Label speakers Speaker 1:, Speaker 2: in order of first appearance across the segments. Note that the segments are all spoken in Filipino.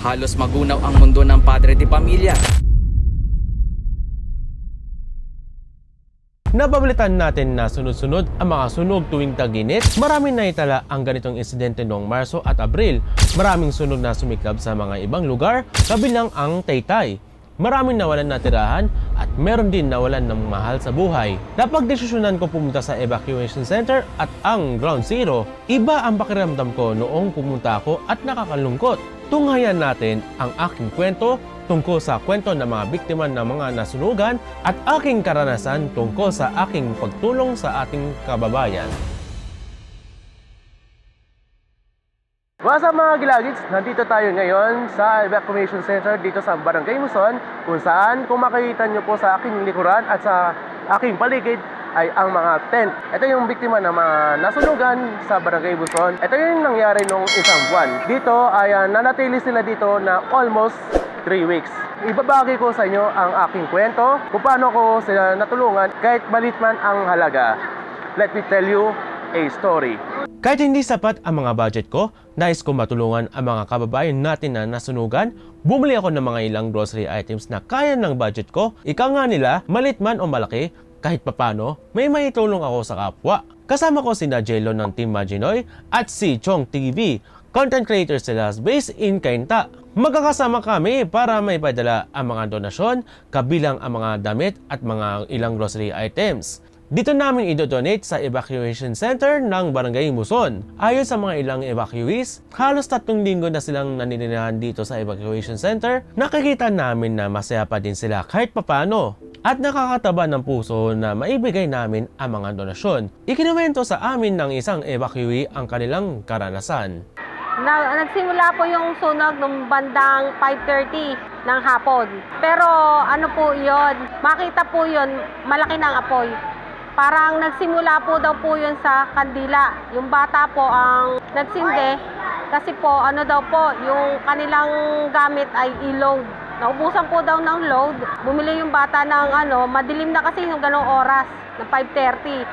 Speaker 1: Halos magunaw ang mundo ng padre de pamilya.
Speaker 2: Nababalitan natin na sunod-sunod ang mga sunog tuwing tag-init. Maraming naitala ang ganitong insidente noong Marso at Abril. Maraming sunog na sumiklab sa mga ibang lugar, kabilang ang Taytay. Maraming nawalan na tirahan at meron din nawalan ng mahal sa buhay. Napagdesisyonan ko pumunta sa evacuation center at ang ground zero. Iba ang pakiramdam ko noong pumunta ako at nakakalungkot. Tunghayan natin ang aking kwento tungkol sa kwento ng mga biktima ng mga nasunugan at aking karanasan tungkol sa aking pagtulong sa ating kababayan. What's up mga Gilagids? Nandito tayo ngayon sa evacuation center dito sa Barangay Muson, kung saan kung makikita nyo po sa aking likuran at sa aking paligid ay ang mga tent. Ito yung biktima ng mga nasunugan sa Barangay Muson. Ito yung nangyari nung isang buwan. Dito ay nanatili sila dito na almost 3 weeks. Ibabagi ko sa inyo ang aking kwento kung paano ko sila natulungan kahit balit man ang halaga. Let me tell you a story. Kahit hindi sapat ang mga budget ko, nais ko matulungan ang mga kababayan natin na nasunugan. Bumili ako ng mga ilang grocery items na kaya ng budget ko. Ika nga nila, malit man o malaki, kahit papano, may maitulong ako sa kapwa. Kasama ko si Jello ng Team Maginoy at si Chong TV. Content creator sila based in Cainta. Magkakasama kami para may padala ang mga donasyon, kabilang ang mga damit at mga ilang grocery items. Dito namin idodonate sa evacuation center ng Barangay Muson. Ayon sa mga ilang evacuees, halos 3 linggo na silang naninirahan dito sa evacuation center. Nakikita namin na masaya pa din sila kahit papano. At nakakataba ng puso na maibigay namin ang mga donasyon. Ikinuwento sa amin ng isang evacuee ang kanilang karanasan.
Speaker 3: Nagsimula po yung sunog nung bandang 5:30 ng hapon. Pero ano po yun, makita po yun, malaki ng apoy. Parang nagsimula po daw po yun sa kandila. Yung bata po ang nagsindi kasi po ano daw po, yung kanilang gamit ay i-load. Naubusan po daw ng load. Bumili yung bata ng madilim na kasi yung ganong oras, na 5:30.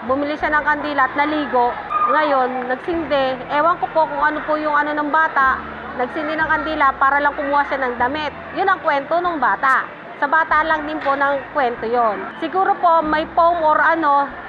Speaker 3: Bumili siya ng kandila at naligo. Ngayon, nagsindi. Ewan ko po kung ano po yung ng bata. Nagsindi ng kandila para lang kumuha siya ng damit. Yun ang kwento ng bata. Sa bata lang din po ng kwento yon. Siguro po may foam or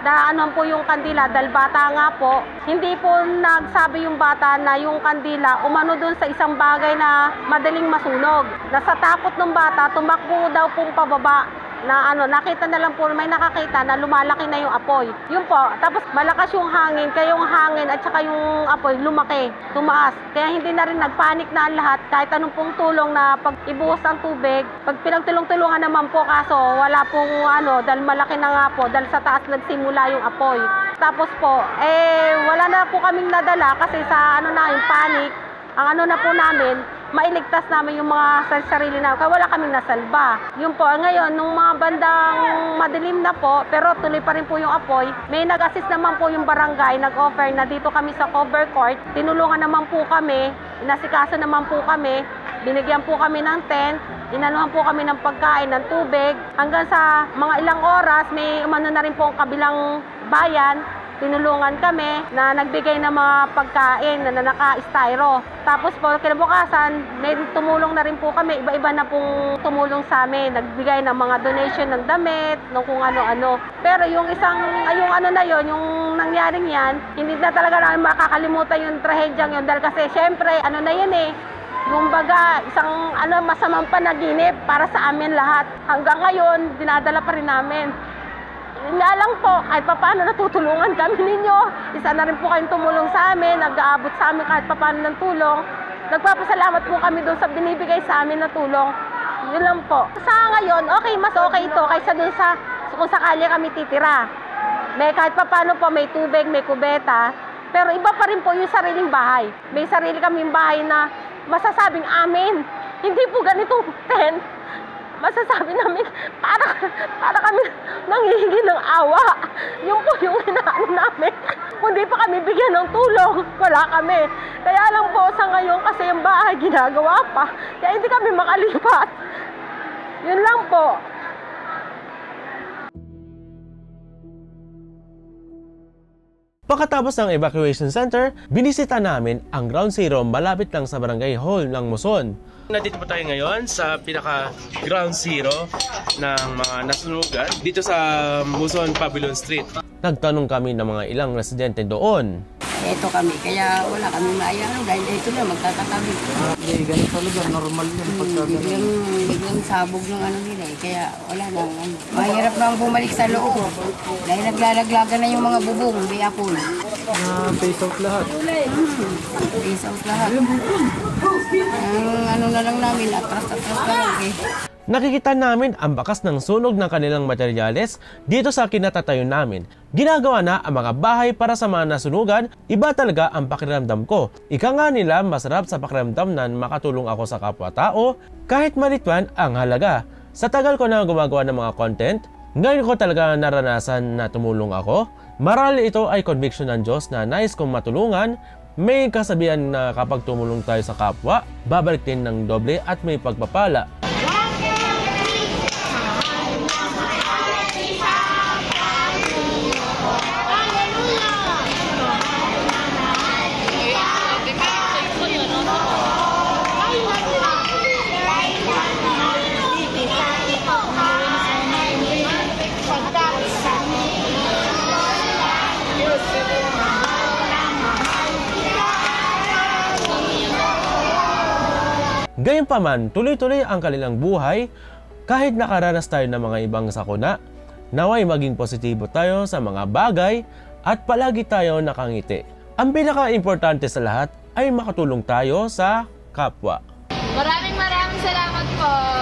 Speaker 3: daanan po yung kandila dahil bata nga po. Hindi po nagsabi yung bata na yung kandila umano dun sa isang bagay na madaling masunog. Nasa takot ng bata, tumakbo daw pong pababa na nakita na lang po, may nakakita na lumalaki na yung apoy. Yun po, tapos malakas yung hangin, kaya yung hangin at saka yung apoy lumaki, tumaas. Kaya hindi na rin nagpanik na ang lahat, kahit anong pong tulong na pag ibuhos ang tubig. Pag pinagtulong-tulungan naman po, kaso wala pong dahil malaki na nga po, dahil sa taas nagsimula yung apoy. Tapos po, wala na po kaming nadala kasi sa yung panic. Ang na po namin, mailigtas namin yung mga sarili namin, kaya wala kaming nasalba. Yun po, ngayon, nung mga bandang madilim na po, pero tuloy pa rin po yung apoy, may nag-assist naman po yung barangay, nag-offer na dito kami sa cover court, tinulungan naman po kami, inasikaso naman po kami, binigyan po kami ng tent, inanuhan po kami ng pagkain, ng tubig, hanggang sa mga ilang oras, may na rin po ang kabilang bayan, tinulungan kami na nagbigay ng mga pagkain na naka-styro. Tapos po, kinabukasan, may tumulong na rin po kami. Iba-iba na pong tumulong sa amin. Nagbigay ng mga donation ng damit, ng kung ano-ano. Pero yung na yon, yung nangyaring yan, hindi na talaga namin makakalimutan yung trahedyang yun. Dahil kasi, syempre, na yan yung baga, isang masamang panaginip para sa amin lahat. Hanggang ngayon, dinadala pa rin namin. Nga lang po, kahit paano natutulungan kami ninyo. Isa na rin po kayong tumulong sa amin, nag-aabot sa amin kahit paano ng tulong. Nagpapasalamat po kami doon sa binibigay sa amin na tulong. Yun lang po. Sa ngayon, mas okay ito kaysa doon sa kung sakali kami titira. May kahit paano po, may tubig, may kubeta. Pero iba pa rin po yung sariling bahay. May sarili kaming bahay na masasabing amin. Hindi po ganitong tent. Masasabi namin, para kami nanghihingi ng awa. Yung po yung inaano namin. Kung di pa kami bigyan ng tulong, wala kami. Kaya lang po sa ngayon kasi yung bahay ginagawa pa. Kaya hindi kami makalipat. Yun lang po.
Speaker 2: Pagkatapos ng evacuation center, binisita namin ang ground zero malapit lang sa barangay hall ng Muson. Nandito po tayo ngayon sa pinaka ground zero ng mga nasunugan dito sa Muson Pavilion Street. Nagtanong kami ng mga ilang residente doon.
Speaker 4: Ito kami, kaya wala kami maayang dahil ito na magtatatabi.
Speaker 5: Hindi, ganito sa lugar, normal yun.
Speaker 4: Biglang sabog ng ano nila eh, kaya wala nang ano. Mahirap nang bumalik sa loob dahil naglalaglagan na yung mga bubong, may apon.
Speaker 5: Face out lahat.
Speaker 4: Face out lahat. Ang ano na lang namin, atras-atras na lang eh.
Speaker 2: Nakikita namin ang bakas ng sunog ng kanilang materyales dito sa kinatatayo namin. Ginagawa na ang mga bahay para sa mga nasunugan, iba talaga ang pakiramdam ko. Ika nga nila, masarap sa pakiramdam na makatulong ako sa kapwa-tao kahit maliit man ang halaga. Sa tagal ko na gumagawa ng mga content, ngayon ko talaga naranasan na tumulong ako. Marahil ito ay conviction ng Diyos na nais kong matulungan. May kasabihan na kapag tumulong tayo sa kapwa, babalik din ng doble at may pagpapala. Gayunpaman, tuloy-tuloy ang kanilang buhay kahit nakaranas tayo ng mga ibang sakuna. Naway maging positibo tayo sa mga bagay at palagi tayo nakangiti. Ang pinaka-importante sa lahat ay makatulong tayo sa kapwa.
Speaker 6: Maraming salamat po.